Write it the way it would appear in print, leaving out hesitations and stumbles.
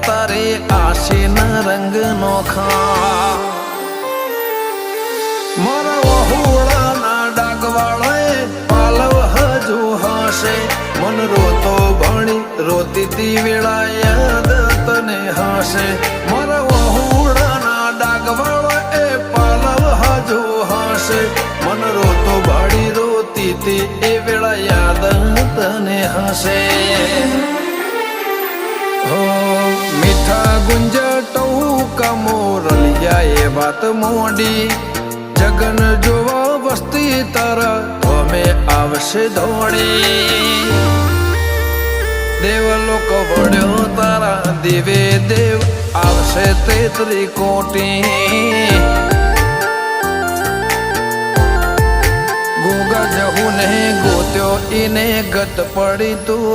તારે આશીના રંગ નોખા મારા વહુડાના ડાગવાળાએ પાલવ હજુ હશે મન રોતો ભણી રોતી તી વેળા યાદ તને હશે મારા વહુડાના ડાગવાળાએ પાલવ હજુ હશે મન રોતો ભણી રોતી તી એ વેળા યાદ તને હશે મીઠા ગુંજટવું કમોરલિયા એ વાત મોડી જગન જોવા વસ્તી તારા અમે આવશે દોડી દેવલોક વળ્યો તારા દિવે દેવ આવશે તે ત્રિકોટી ગોગા જહુ ને ગોત્યો ઈને ગત પડી તું